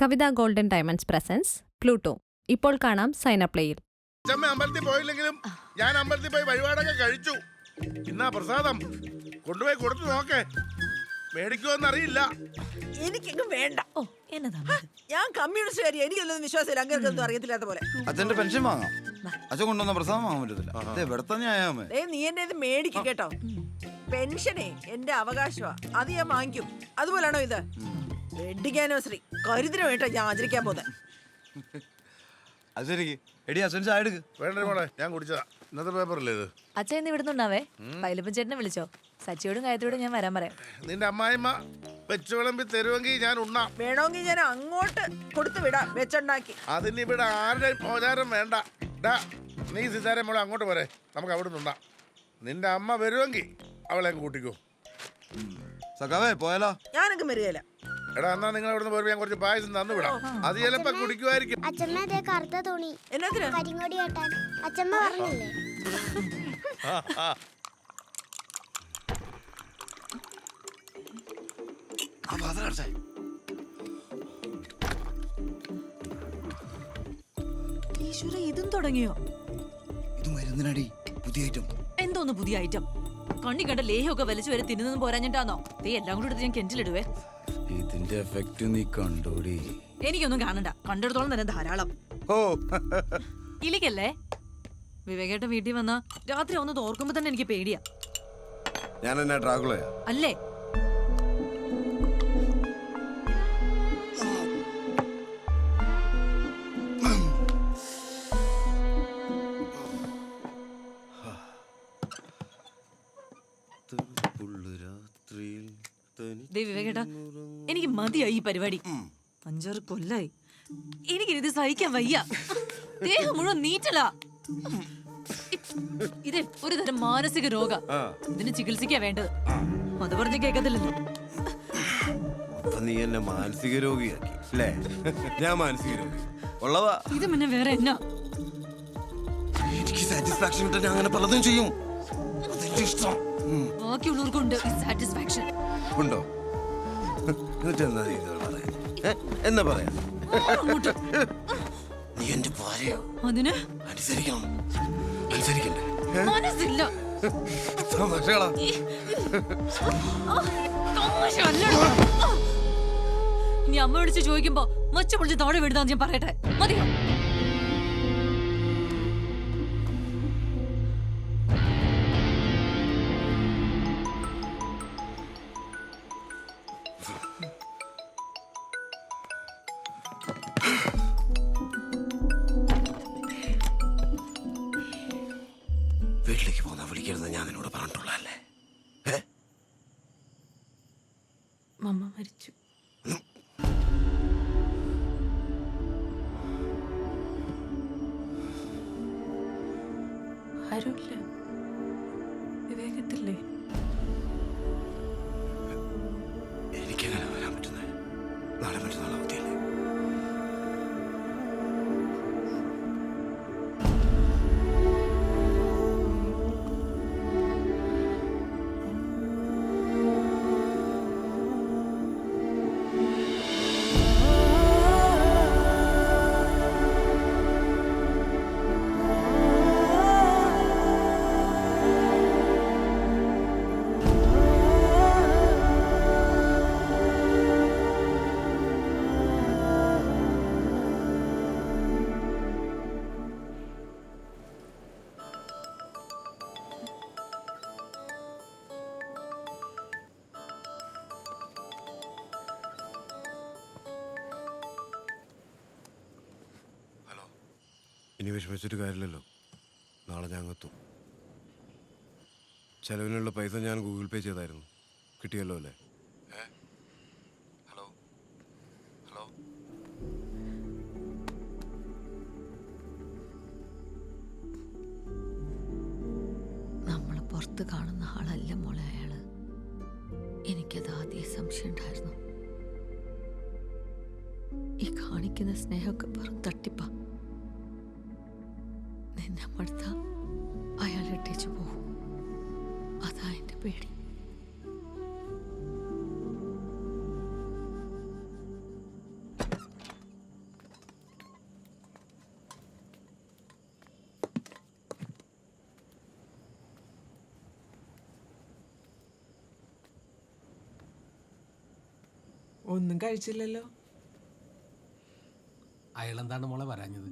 കവിത golden diamonds presence Pluto. ഇപ്പോൾ കാണാം സൈനപ്ലേയിൽ. അമ്പലത്തിൽ പോയില്ലെങ്കിലും ഞാൻ അമ്പലത്തിൽ പോയി വഴിപാടൊക്കെ കഴിച്ചു. ഇന്നാ പ്രസാദം കൊണ്ടുപോയി കൊടുത്തു നോക്കേ, മേടിക്കുമെന്നറിയില്ല. എനിക്കെങ്ങും വേണ്ട. ഓ എന്നതാ ഞാൻ കമ്മ്യൂണിസ്റ്റുകാരി, എനിക്കൊന്നും വിശ്വാസമില്ല. അങ്ങനെയൊന്നും അറിയത്തില്ലാത്ത പോലെ. അച്ഛന്റെ പെൻഷൻ വാങ്ങാം, അച്ഛൻ കൊണ്ടുവന്ന പ്രസാദം വാങ്ങാൻ പറ്റത്തില്ല. ഇവിടെ തന്നെ ആയാമേ. നീ എന്നെ ഇത് മേടിക്കും കേട്ടോ. പെൻഷനേ എന്റെ അവകാശമാ, അത് ഞാൻ വാങ്ങിക്കും. അതുപോലാണോ ഇത്? വെഡിങ് ആനിവേഴ്സറി കരുതിനുവേണ്ട ഞാൻ ആചരിക്കാൻ പോകുന്നത്. അത് ശരി. എടി അച്ഛൻ ചായ എടുക്ക്. വേണ്ട മോളെ, ഞാൻ കുടിച്ചതാ. ഇന്നത്തെ പേപ്പറല്ലേ ഇത്? അച്ഛൻ ഇന്ന് ഇവിടുന്നുണ്ടാവേ. പൈലപ്പൻ ചേട്ടനെ വിളിച്ചോ. സച്ചിയോടും കാര്യത്തോടും ഞാൻ വരാൻ പറയാം. നിന്റെ അമ്മായിമ്മ വെച്ച് വിളമ്പി തരുമെങ്കിൽ ഞാൻ ഉണ്ണാം. വേണമെങ്കിൽ ഞാൻ അങ്ങോട്ട് കൊടുത്തു വിടാം വെച്ചുണ്ടാക്കി. അതിനിവിടെ ആരുടെയും മോചാരം വേണ്ട. ഡാ, നീ സിതാരെ മോളെ അങ്ങോട്ട് പോരെ, നമുക്ക് അവിടെ നിന്നുണ്ടാ. നിന്റെ അമ്മ വരുമെങ്കിൽ അവളെ കൂട്ടിക്കോ. സഖാവേ പോയാലോ? ഞാനൊക്കെ വരികയില്ല. എടാ, എന്നാ നിങ്ങൾ അവിടെ നിന്ന് പോയി ഞാൻ കുറച്ച് പായസം തന്നു വിടാം. അത് ചിലപ്പോ കുടിക്കുമായിരിക്കും. അച്ഛമ്മ അതേ കറുത്ത തുണി എന്നാത്തിനാ? കരിങ്ങോടി കെട്ടാൻ അച്ഛമ്മ പറഞ്ഞില്ലേ? ഈശ്വര, ഇതും തുടങ്ങിയോ? ഇത് മരുന്നിനടി പുതിയ ഐറ്റം. എന്തോന്ന് പുതിയ ഐറ്റം? കണ്ണി കണ്ട ലേഹമൊക്കെ വലിച്ചു വരെ തിന്നുന്നതും പോരാഞ്ഞിട്ടാന്നോ എല്ലാം കൂടി എടുത്ത് ഞാൻ കെഞ്ചിലിടുവേ. ഇതിന്റെ എഫക്റ്റ് നീ കണ്ടോടി? എനിക്കൊന്നും കാണണ്ട, കണ്ടെടുത്തോളം തന്നെ ധാരാളം. ഓ ഇലിക്കല്ലേ വിവേകേട്ടൻ വീട്ടിൽ വന്ന രാത്രി ഒന്ന് ഓർക്കുമ്പോ തന്നെ എനിക്ക് പേടിയാ. ഞാൻ എന്നാ ഡ്രാഗുളയാ? അല്ലേ? വിവേകേട്ടാ, എനിക്ക് മതിയായി ഈ പരിപാടി. 5-6 കൊല്ലായി. എനിക്കിത് സഹിക്കാൻ വയ്യ. ദേഹം മുഴുവൻ നീറ്റലാ. ഇത് ഒരു തരം മാനസിക രോഗ. ഇതിന് ചികിത്സിക്കാ വേണ്ടത്. അത് പറഞ്ഞ് കേൾക്കത്തില്ലല്ലോ. നീ എന്നെ മാനസിക രോഗിയാക്കി അല്ലേ? ഞാൻ മാനസിക രോഗി ഉള്ളതാ. ഇത് പിന്നെ വേറെ എന്നാ? എനിക്ക് സാറ്റിസ്ഫാക്ഷൻ കിട്ടാൻ അങ്ങനെ പലതും ചെയ്യും. ഇഷ്ടം ബാക്കിയുള്ളവർക്കുണ്ട് സാറ്റിസ്ഫാക്ഷൻ. ഉണ്ടോ? എന്നിട്ട് എന്താ നീ പറയാ? എന്നാ പറയാ? നീ എന്റെ ഭാര്യയോ? അതിന് അനുസരിക്കണം. അനുസരിക്കണ്ടേ? മനസ്സില്ല. തമാശകളാ. ഇനി അമ്മ വിളിച്ച് ചോദിക്കുമ്പോ മച്ച പൊളിച്ച് താഴെ വിടുതാന്ന് ഞാൻ പറയട്ടെ. മതിയോ? വീട്ടിലേക്ക് പോന്നാ വിളിക്കരുത് ഞാൻ നിന്നോട് പറഞ്ഞിട്ടുള്ളതല്ലേ? മമ്മ മരിച്ചു. ആരുമില്ല. വിവേകത്തില്ലേ? എനിക്കെങ്ങനെ വരാൻ പറ്റുന്നേ? നാളെ മറ്റന്നാളെ അവധിയല്ലേ? ഇനി വിഷമിച്ചിട്ട് കാര്യമില്ലല്ലോ. നാളെ ഞാൻ എത്തും. ചെലവിനുള്ള പൈസ ഞാൻ ഗൂഗിൾ പേ ചെയ്തായിരുന്നു. കിട്ടിയല്ലോ അല്ലേ? Hello hello. നമ്മൾ പുറത്ത് കാണുന്ന ആളല്ല മോളെ അയാള്. എനിക്കത് ആദ്യം സംശയം ഉണ്ടായിരുന്നു. ഈ കാണിക്കുന്ന സ്നേഹമൊക്കെ വെറും തട്ടിപ്പാ. നിന്നെ മടുത്ത അയാൾ ഇട്ടേച്ചു പോകും. അതാ എന്റെ പേടി. ഒന്നും കഴിച്ചില്ലല്ലോ. അയാളെന്താണ് മോളെ വരാഞ്ഞത്?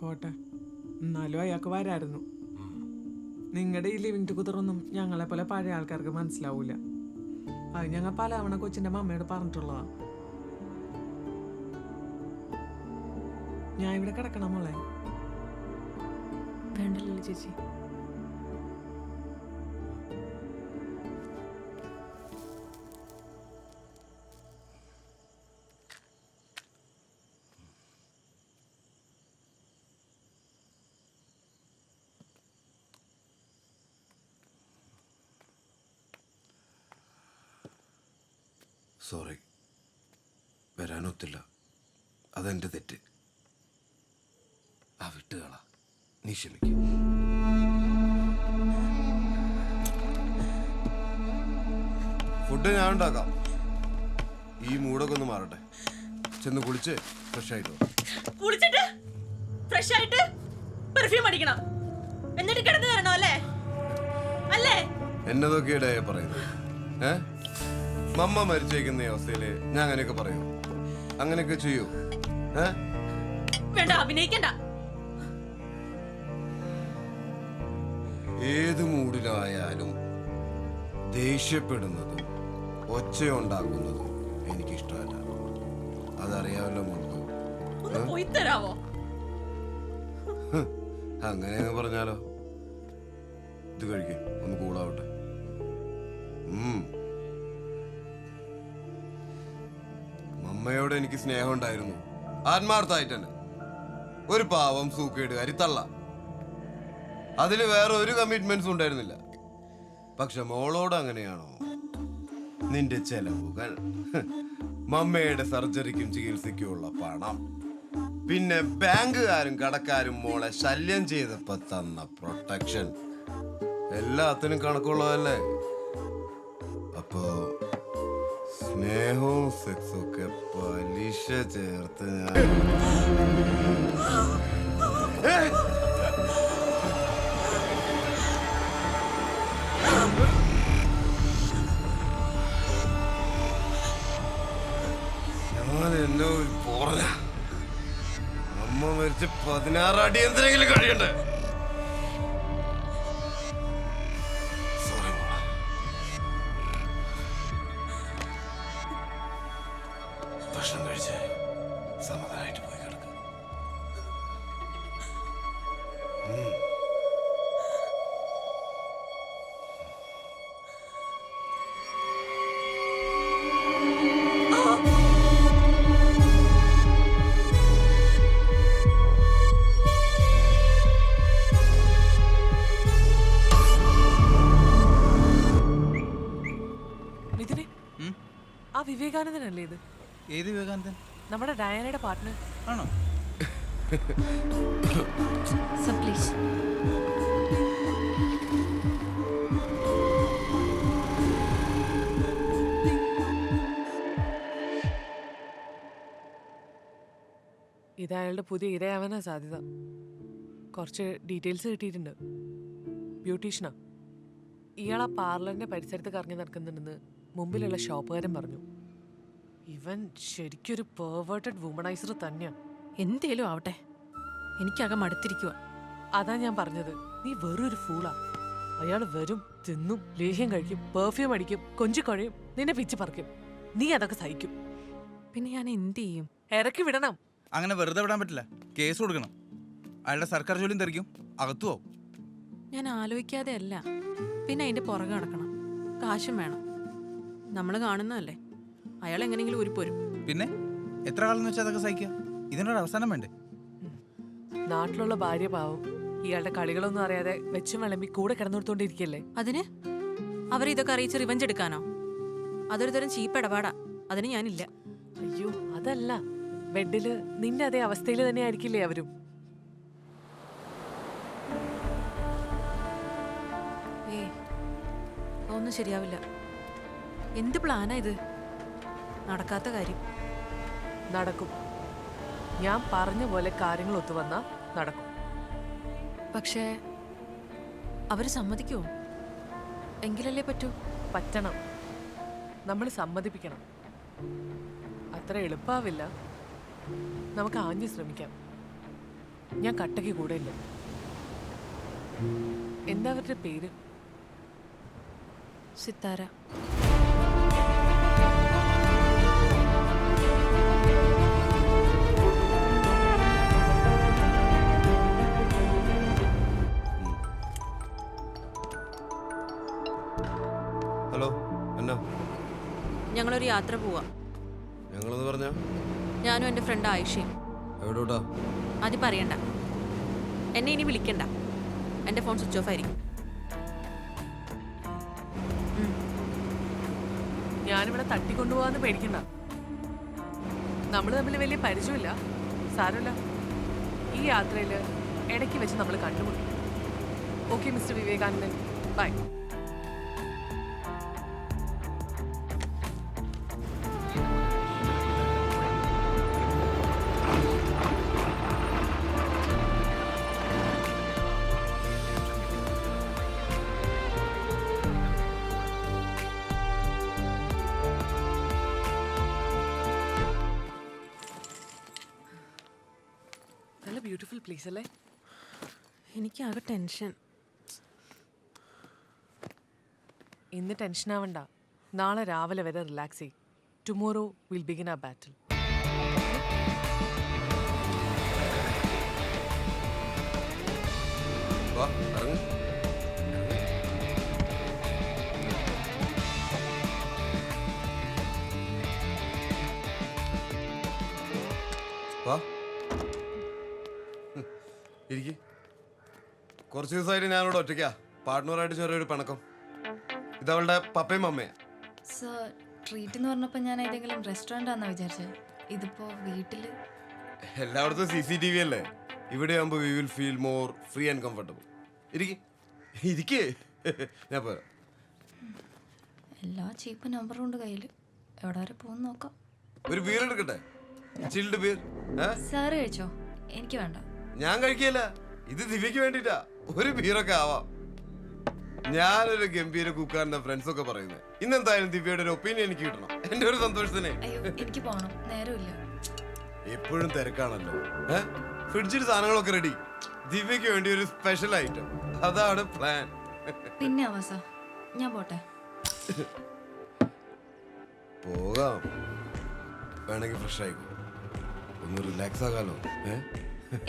പോട്ടെ, എന്നാലും അയാൾക്ക് വരായിരുന്നു. നിങ്ങളുടെ ഈ ലിവിങ് ടുഗദറൊന്നും ഞങ്ങളെ പോലെ പഴയ ആൾക്കാർക്ക് മനസ്സിലാവൂല. അത് ഞങ്ങൾ പലവണ കൊച്ചിന്റെ മമ്മയോട് പറഞ്ഞിട്ടുള്ളതാ. ഞാൻ ഇവിടെ കിടക്കണം മോളെ. വേണ്ടല്ലോ ചേച്ചി. സോറി, വരാനൊത്തില്ല. അതെന്റെ തെറ്റ്. ആ വിട്ടുകള, നീ ക്ഷമിക്കും. ഫുഡ് ഞാൻ ഉണ്ടാക്കാം. ഈ മൂടൊക്കെ ഒന്ന് മാറട്ടെ. ചെന്ന് കുളിച്ച് ഫ്രഷ് ആയിട്ട് വാ. കുളിച്ചിട്ട് ഫ്രഷ് ആയിട്ട് പെർഫ്യൂം അടിക്കണം, എന്നിട്ട് കിടന്നു തരണോ അല്ലേ? അല്ലേ? എന്നതൊക്കെയുടെ പറയുന്നത്? മമ്മ മരിച്ചേക്കുന്ന ഈ അവസ്ഥയില് ഞാൻ അങ്ങനെയൊക്കെ പറയൂ? അങ്ങനെയൊക്കെ ചെയ്യൂ? വേണ്ട, അഭിനയിക്കണ്ട. ഏത് മൂഡിലായാലും ദേഷ്യപ്പെടുന്നതും ഒച്ചയുണ്ടാക്കുന്നതും എനിക്കിഷ്ടമല്ല. അതറിയാമല്ലോ മോൾക്ക്. ഒന്ന് പോയി തരാവോ? അങ്ങനെ പറഞ്ഞാലോ? ഇത് കഴിക്കേ, ഒന്ന് കൂളാവട്ടെ. മമ്മയോട് എനിക്ക് സ്നേഹം ഉണ്ടായിരുന്നു, ആത്മാർത്ഥമായിട്ട് തന്നെ. ഒരു പാവം സൂക്കേടുകാരി തള്ള. അതിന് വേറെ ഒരു കമ്മിറ്റ്മെന്റ്സും ഉണ്ടായിരുന്നില്ല. പക്ഷെ മോളോട് അങ്ങനെയാണോ? നിന്റെ ചെലവുകൾ, മമ്മയുടെ സർജറിക്കും ചികിത്സയ്ക്കുമുള്ള പണം, പിന്നെ ബാങ്കുകാരും കടക്കാരും മോളെ ശല്യം ചെയ്തപ്പോ തന്ന പ്രൊട്ടക്ഷൻ, എല്ലാത്തിനും കണക്കുള്ളതല്ലേ? അപ്പോ സ്നേഹവും സെക്സും ഒക്കെ പലിശ ചേർത്ത് ഞാൻ എന്നെ ഒരു പോറല. അമ്മ മരിച്ച് 16 അടി എന്തെങ്കിലും കഴിയണ്ടേ? ഭക്ഷണം കഴിച്ച് സമാധാനമായിട്ട് പോയി കിടക്കും. മിഥുനെ, ആ വിവേകാനന്ദനല്ലേ ഇത്? ഏത് വിവേകാനന്ദൻ? നമ്മുടെ ഡയാനയുടെ പാർട്ട്ണർ ആണോ? Sir please. ഇത് അയാളുടെ പുതിയ ഇരയാവാനാ സാധ്യത. കുറച്ച് ഡീറ്റെയിൽസ് കിട്ടിയിട്ടുണ്ട്. ബ്യൂട്ടീഷ്യനാ. ഇയാൾ ആ പാർലറിന്റെ പരിസരത്ത് കറങ്ങി നടക്കുന്നുണ്ടെന്ന് മുമ്പിലുള്ള ഷോപ്പുകാരൻ പറഞ്ഞു. ഇവൻ ശരിക്കൊരു പെർവേർട്ടഡ് വുമണൈസർ തന്നെയാ. എന്തേലും ആവട്ടെ, എനിക്കകം മടുത്തിരിക്കുക. അതാ ഞാൻ പറഞ്ഞത്, നീ വെറൊരു ഫൂളാ. അയാൾ വരും, തിന്നും, ലേഹ്യം കഴിക്കും, പെർഫ്യൂം അടിക്കും, കൊഞ്ചിക്കൊഴയും, നിന്നെ പിച്ച് പറിക്കും. നീ അതൊക്കെ സഹിക്കും. പിന്നെ ഞാൻ എന്ത് ചെയ്യും? ഇറക്കി വിടണം. അങ്ങനെ വെറുതെ വിടാൻ പറ്റില്ല, കേസ് കൊടുക്കണം. അയാളുടെ സർക്കാർ ജോലിയും തെറിക്കും, അകത്തു ആവും. ഞാൻ ആലോചിക്കാതെ അല്ല, പിന്നെ അതിന്റെ പുറകെ നടക്കണം. കാശും വേണം. നമ്മൾ കാണുന്നതല്ലേ, അയാൾ എങ്ങനെയെങ്കിലും ഊരിപ്പോരും. പിന്നെ എത്ര കാലം എന്ന് വെച്ചാൽ അതൊക്കെ സഹിക്കുക? ഇതിനൊരു അവസാനം വേണ്ടേ? നാട്ടിലുള്ള ഭാര്യ പാവം ഇയാളുടെ കളികളൊന്നും അറിയാതെ വെച്ചും വിളമ്പി കൂടെ കിടന്നുകൊടുത്തോണ്ടിരിക്കല്ലേ. അതിന് അവരിതൊക്കെ അറിയിച്ച് റിവഞ്ച് എടുക്കാനോ? അതൊരു തരം ചീപ്പ് ഇടപാടാ. അതിന് ഞാനില്ല. അയ്യോ അതല്ല, ബെഡില് നിന്റെ അതേ അവസ്ഥയിൽ തന്നെ ആയിരിക്കില്ലേ അവരും. ഒന്നും ശരിയാവില്ല. എന്ത് പ്ലാനാ ഇത്? നടക്കാത്ത കാര്യം. നടക്കും. ഞാൻ പറഞ്ഞ പോലെ കാര്യങ്ങൾ ഒത്തുവന്നാ നടക്കും. പക്ഷേ അവര് സമ്മതിക്കുമോ? എങ്കിലല്ലേ പറ്റൂ. പറ്റണം. നമ്മൾ സമ്മതിപ്പിക്കണം. അത്ര എളുപ്പാവില്ല. നമുക്ക് ആഞ്ഞു ശ്രമിക്കാം. ഞാൻ കട്ടയ്ക്ക് കൂടെ ഇല്ല. എന്താ അവരുടെ പേര്? സിത്താര. ഹലോ, എന്നാ? ഞങ്ങളൊരു യാത്ര പോവാ. ഞങ്ങളെന്ന് പറഞ്ഞ ഞാനും എൻ്റെ ഫ്രണ്ട് ആയിഷയും. എവിടോട്ടാ? അത് പറയണ്ട. എന്നെ ഇനി വിളിക്കണ്ട. എൻ്റെ ഫോൺ സ്വിച്ച് ഓഫ് ആയിരിക്കും. ഞാനിവിടെ തട്ടിക്കൊണ്ടുപോകാന്ന് പേടിക്കണ്ട. നമ്മൾ തമ്മിൽ വലിയ പരിചയമില്ല. സാരമില്ല. ഈ യാത്രയിൽ ഇടയ്ക്ക് വെച്ച് നമ്മൾ കണ്ടുമുട്ടും. Okay mister Vivekanandan, bye. നല്ല ബ്യൂട്ടിഫുൾ പ്ലേസ് അല്ലേ? എനിക്കാകെ ടെൻഷൻ. ഇന്ന് ടെൻഷൻ ആവണ്ട. നാളെ രാവിലെ വരെ റിലാക്സ് ചെയ്യും. ടുമോറോ വിൽ ബിഗിൻ ആ ബാറ്റിൽ. വാ, ഇറങ്ങ്. വാ, ഇരിക്ക്. കുറച്ച് ദിവസമായിട്ട് ഞാനിവിടെ ഒറ്റയ്ക്കാ. പാർട്ട്ണറായിട്ട് ചെറിയൊരു പിണക്കം. ഇതവളുടെ പപ്പയും അമ്മയാ. സർ, ട്രീറ്റ് എന്ന് പറഞ്ഞപ്പോൾ ഞാൻ ഏതെങ്കിലും റെസ്റ്റോറൻ്റ് ആണെന്നാണ് വിചാരിച്ചത്. ഇതിപ്പോൾ വീട്ടിൽ എല്ലായിടത്തും CCTV അല്ലേ. ഇവിടെ ആകുമ്പോൾ we will feel more free and comfortable. ഇരിക്കേ, ഞാൻ പോരാ. എല്ലാ ചീപ്പ് നമ്പറും ഉണ്ട് കയ്യിൽ. എവിടെ വരെ പോകുന്ന നോക്കാം. ഒരു ബീർ എടുക്കട്ടെ? Chilled beer. സാറ് കഴിച്ചോ? എനിക്ക് വേണ്ട. ഞാൻ കഴിക്കില്ല. ഇത് ദിവ്യക്ക് വേണ്ടിട്ടാ. ഒരു ബീറൊക്കെ ആവാം. ഞാനൊരു ഗംഭീര കുക്കാരൻ്റെ ഫ്രണ്ട്സൊക്കെ പറയുന്നത്. ഇന്നെന്തായാലും ദിവ്യയുടെ ഒരു ഒപ്പീനിയൻ എനിക്ക് കിട്ടണം. എൻ്റെ ഒരു സന്തോഷത്തിനെ. അയ്യോ, എനിക്ക് പോകണം, നേരമില്ല. എപ്പോഴും തിരക്കാണല്ലോ. ഫ്രിഡ്ജിൽ സാധനങ്ങളൊക്കെ റെഡി. ദിവ്യക്ക് വേണ്ടി ഒരു സ്പെഷ്യൽ ഐറ്റം. അതാണ് പ്ലാൻ. പിന്നെ അവസ, ഞാൻ പോട്ടെ. പോകാം. വേണമെങ്കിൽ ഫ്രഷ് ആയിക്കോ. ഒന്ന് റിലാക്സ് ആകാലോ.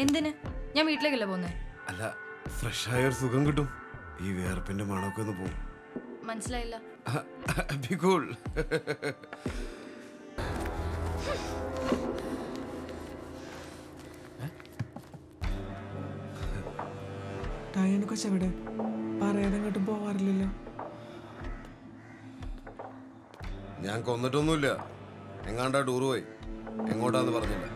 എന്തിന്? ഞാൻ വീട്ടിലേക്കല്ലേ പോന്നേ? അല്ല, ഫ്രഷ് ആയ ഒരു സുഖം കിട്ടും. ഈ വേർപ്പിന്റെ മണമൊക്കെ ഒന്ന് പോകും. മനസ്സിലായില്ല. Be cool. ടയനെ കൊച്ചെവിടെ? പറയാതെ അങ്ങോട്ടും പോവാറില്ലല്ലോ. ഞാൻ കൊന്നിട്ടൊന്നുമില്ല. എങ്ങാണ്ടാ ടൂർ പോയി. എങ്ങോട്ടാന്ന് പറഞ്ഞില്ല.